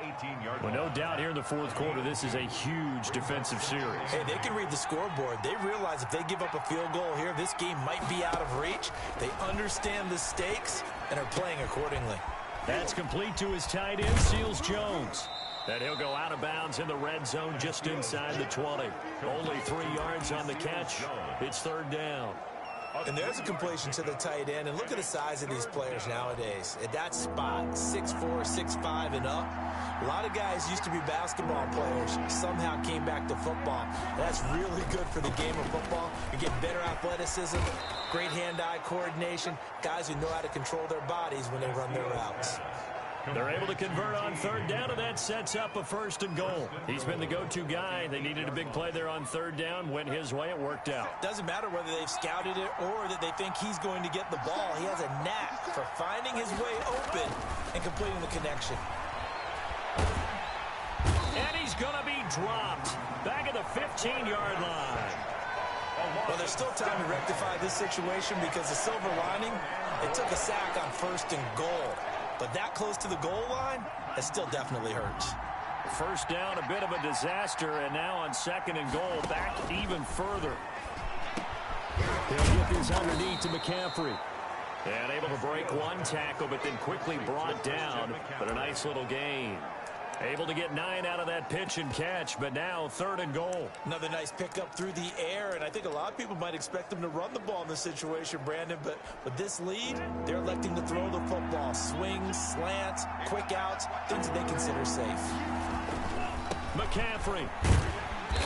Speaker 2: Well, no doubt here in the 4th quarter, this is a huge defensive series.
Speaker 3: Hey, they can read the scoreboard. They realize if they give up a field goal here, this game might be out of reach. They understand the stakes and are playing accordingly.
Speaker 2: That's complete to his tight end, Seals Jones. And he'll go out of bounds in the red zone just inside the 20. Only 3 yards on the catch. It's 3rd down.
Speaker 3: And there's a completion to the tight end. And look at the size of these players nowadays. At that spot, 6'4", 6'5", and up. A lot of guys used to be basketball players, somehow came back to football. That's really good for the game of football. You get better athleticism, great hand-eye coordination, guys who know how to control their bodies when they run their routes.
Speaker 2: They're able to convert on third down, and that sets up a 1st and goal. He's been the go-to guy. They needed a big play there on third down. Went his way. It worked out.
Speaker 3: Doesn't matter whether they've scouted it or that they think he's going to get the ball. He has a knack for finding his way open and completing the connection.
Speaker 2: And he's going to be dropped back at the 15-yard line.
Speaker 3: Well, there's still time to rectify this situation because the silver lining, it took a sack on 1st and goal. But that close to the goal line, that still definitely hurts.
Speaker 2: First down, a bit of a disaster, and now on 2nd and goal, back even further. He'll get this underneath to McCaffrey. And able to break one tackle, but then quickly brought down. But a nice little gain. Able to get 9 out of that pitch and catch, but now 3rd and goal.
Speaker 3: Another nice pickup through the air, and I think a lot of people might expect them to run the ball in this situation, Brandon, but with this lead, they're electing to throw the football. Swings, slants, quick outs, things that they consider safe.
Speaker 2: McCaffrey.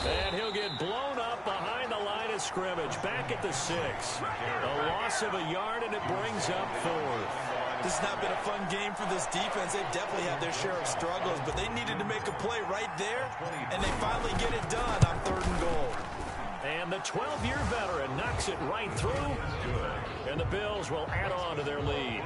Speaker 2: And he'll get blown up behind the line of scrimmage, back at the 6. A loss of a yard, and it brings up 4th.
Speaker 3: This has not been a fun game for this defense. They've definitely had their share of struggles, but they needed to make a play right there, and they finally get it done on 3rd and goal.
Speaker 2: And the 12-year veteran knocks it right through, and the Bills will add on to their lead.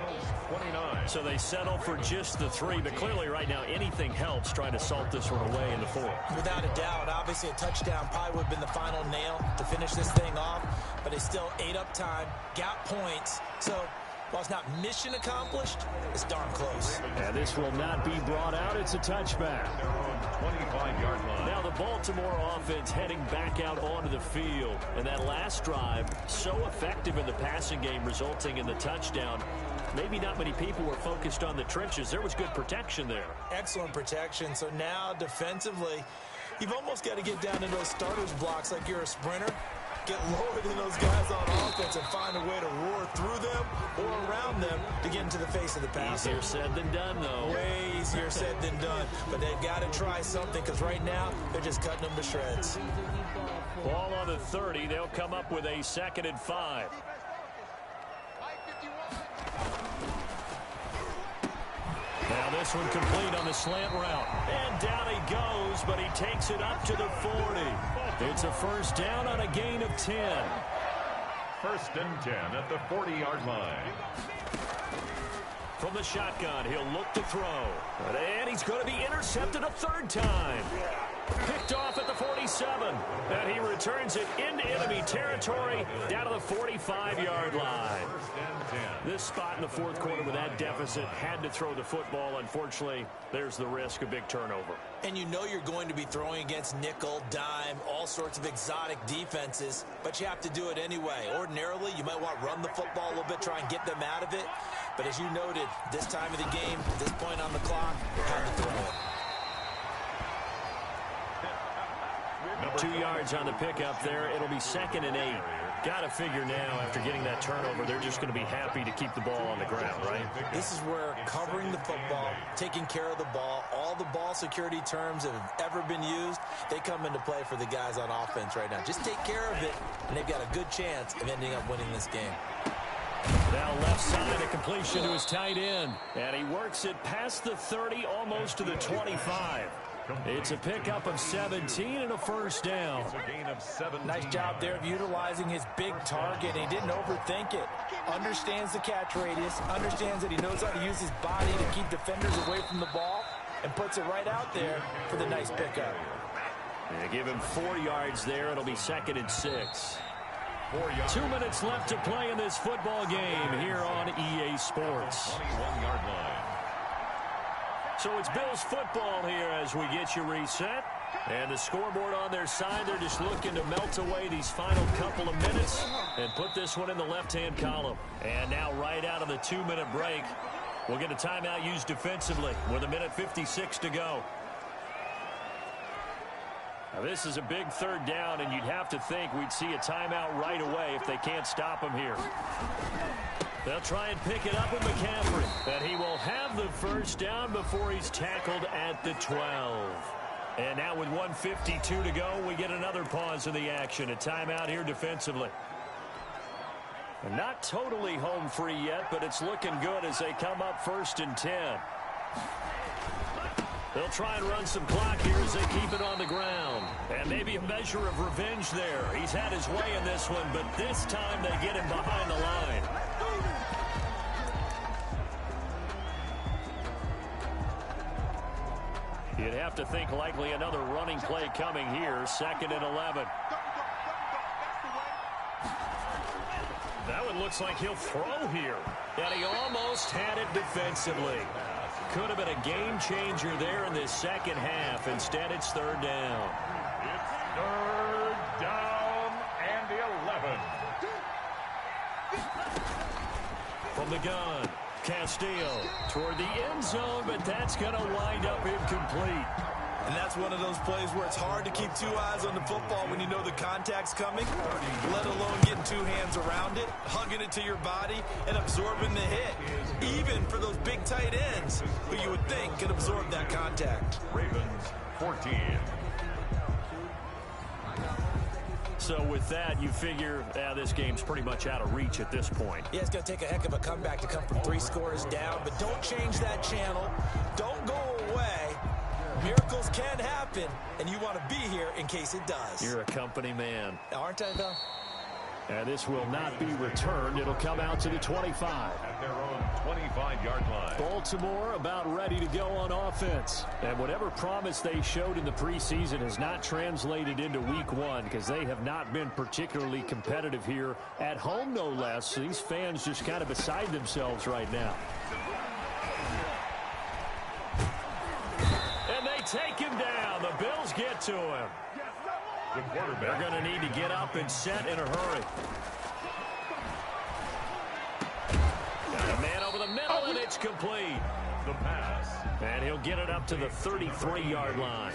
Speaker 1: 29.
Speaker 2: So they settle for just the 3, but clearly right now anything helps trying to salt this one away in the 4th.
Speaker 3: Without a doubt, obviously a touchdown probably would have been the final nail to finish this thing off, but they still ate up time, got points, so while it's not mission accomplished, it's darn close.
Speaker 2: And this will not be brought out. It's a touchback.
Speaker 1: 25-yard line.
Speaker 2: Now the Baltimore offense heading back out onto the field. And that last drive, so effective in the passing game, resulting in the touchdown. Maybe not many people were focused on the trenches. There was good protection there.
Speaker 3: Excellent protection. So now defensively, you've almost got to get down into those starters blocks like you're a sprinter. Get lower than those guys on offense and find a way to roar through them or around them to get into the face of the passer.
Speaker 2: Easier said than done, though.
Speaker 3: Way easier said than done. But they've got to try something because right now they're just cutting them to shreds.
Speaker 2: Ball on the 30. They'll come up with a 2nd and 5. Now this one complete on the slant route. And down he goes, but he takes it up to the 40. It's a 1st down on a gain of 10.
Speaker 1: 1st and 10 at the 40-yard line.
Speaker 2: From the shotgun, he'll look to throw. And he's going to be intercepted a 3rd time. Picked off at the 47. And he returns it into enemy territory down to the 45-yard line. This spot in the 4th quarter with that deficit had to throw the football. Unfortunately, there's the risk of big turnover.
Speaker 3: And you know you're going to be throwing against nickel, dime, all sorts of exotic defenses, but you have to do it anyway. Ordinarily, you might want to run the football a little bit, try and get them out of it. But as you noted, this time of the game, this point on the clock, have to throw it.
Speaker 2: 2 yards on the pickup there. It'll be 2nd and 8. Got to figure now, after getting that turnover, they're just going to be happy to keep the ball on the ground, right?
Speaker 3: This is where covering the football, taking care of the ball, all the ball security terms that have ever been used, they come into play for the guys on offense right now. Just take care of it, and they've got a good chance of ending up winning this game.
Speaker 2: Now left side, a completion to his tight end. And he works it past the 30, almost to the 25. It's a pickup of 17 and a 1st down.
Speaker 3: Nice job there of utilizing his big target. He didn't overthink it. Understands the catch radius. Understands that he knows how to use his body to keep defenders away from the ball. And puts it right out there for the nice pickup.
Speaker 2: They give him 4 yards there. It'll be 2nd and 6. 2 minutes left to play in this football game here on EA Sports.
Speaker 1: 21-yard line.
Speaker 2: So it's Bills football here as we get you reset. And the scoreboard on their side, they're just looking to melt away these final couple of minutes and put this one in the left-hand column. And now right out of the 2-minute break, we'll get a timeout used defensively with 1:56 to go. Now, this is a big third down, and you'd have to think we'd see a timeout right away if they can't stop him here. They'll try and pick it up with McCaffrey. And he will have the first down before he's tackled at the 12. And now with 1:52 to go, we get another pause in the action. A timeout here defensively. And not totally home free yet, but it's looking good as they come up 1st and 10. They'll try and run some clock here as they keep it on the ground. And maybe a measure of revenge there. He's had his way in this one, but this time they get him behind the line. You'd have to think likely another running play coming here. 2nd and 11. That one looks like he'll throw here. And he almost had it defensively. Could have been a game changer there in this second half. Instead, it's 3rd down.
Speaker 1: It's 3rd down and 11.
Speaker 2: From the gun, Castillo toward the end zone, but that's going to wind up incomplete.
Speaker 3: And that's one of those plays where it's hard to keep 2 eyes on the football when you know the contact's coming, let alone getting 2 hands around it, hugging it to your body, and absorbing the hit. Even for those big tight ends who you would think could absorb that contact.
Speaker 1: Ravens 14.
Speaker 2: So with that, you figure this game's pretty much out of reach at this point.
Speaker 3: Yeah, it's going to take a heck of a comeback to come from 3 scores down, but don't change that channel. Don't go away. Miracles can happen, and you want to be here in case it does.
Speaker 2: You're a company man.
Speaker 3: Aren't I, though?
Speaker 2: And this will not be returned. It'll come out to the 25.
Speaker 1: At their own 25-yard line.
Speaker 2: Baltimore about ready to go on offense. And whatever promise they showed in the preseason has not translated into week 1 because they have not been particularly competitive here at home, no less. These fans just kind of beside themselves right now. And they take him down. The Bills get to him.
Speaker 1: The quarterback.
Speaker 2: They're going to need to get up and set in a hurry. Got a man over the middle, and it's complete.
Speaker 1: The pass.
Speaker 2: And he'll get it up to the 33-yard line.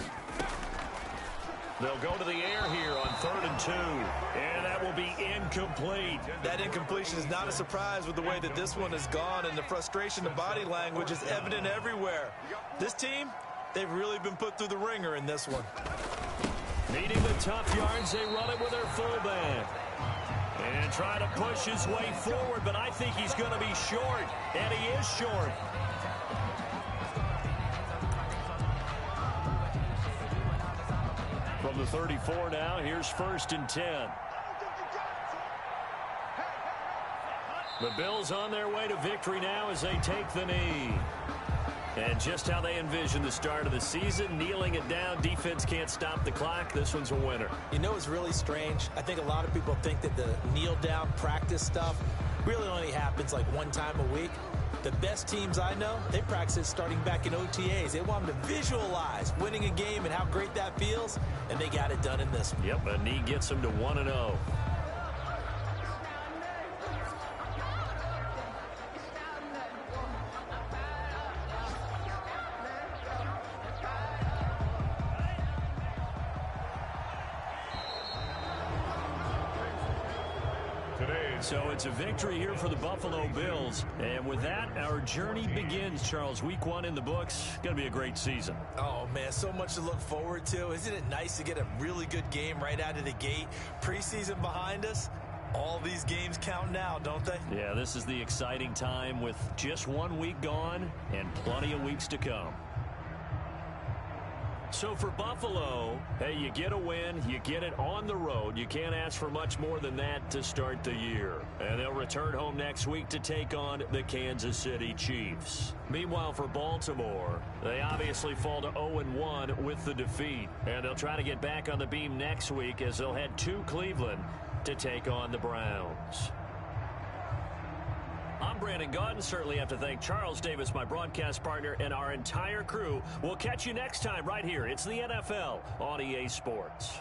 Speaker 2: They'll go to the air here on 3rd and 2. And that will be incomplete.
Speaker 3: That incompletion is not a surprise with the way that this one has gone, and the frustration, the body language is evident everywhere. This team, they've really been put through the ringer in this one.
Speaker 2: Needing the tough yards, they run it with their fullback. And try to push his way forward, but I think he's going to be short. And he is short. From the 34 now, here's 1st and 10. The Bills on their way to victory now as they take the knee. And just how they envision the start of the season, kneeling it down, defense can't stop the clock. This one's a winner.
Speaker 3: You know, it's really strange. I think a lot of people think that the kneel-down practice stuff really only happens like 1 time a week. The best teams I know, they practice it starting back in OTAs. They want them to visualize winning a game and how great that feels, and they got it done in this one.
Speaker 2: Yep, a knee gets them to 1-0. So it's a victory here for the Buffalo Bills. And with that, our journey begins, Charles. Week 1 in the books. Going to be a great season.
Speaker 3: Oh, man, so much to look forward to. Isn't it nice to get a really good game right out of the gate? Preseason behind us. All these games count now, don't they?
Speaker 2: Yeah, this is the exciting time with just 1 week gone and plenty of weeks to come. So for Buffalo, hey, you get a win, you get it on the road. You can't ask for much more than that to start the year. And they'll return home next week to take on the Kansas City Chiefs. Meanwhile, for Baltimore, they obviously fall to 0-1 with the defeat. And they'll try to get back on the beam next week as they'll head to Cleveland to take on the Browns. I'm Brandon Gaudin. Certainly have to thank Charles Davis, my broadcast partner, and our entire crew. We'll catch you next time right here. It's the NFL on EA Sports.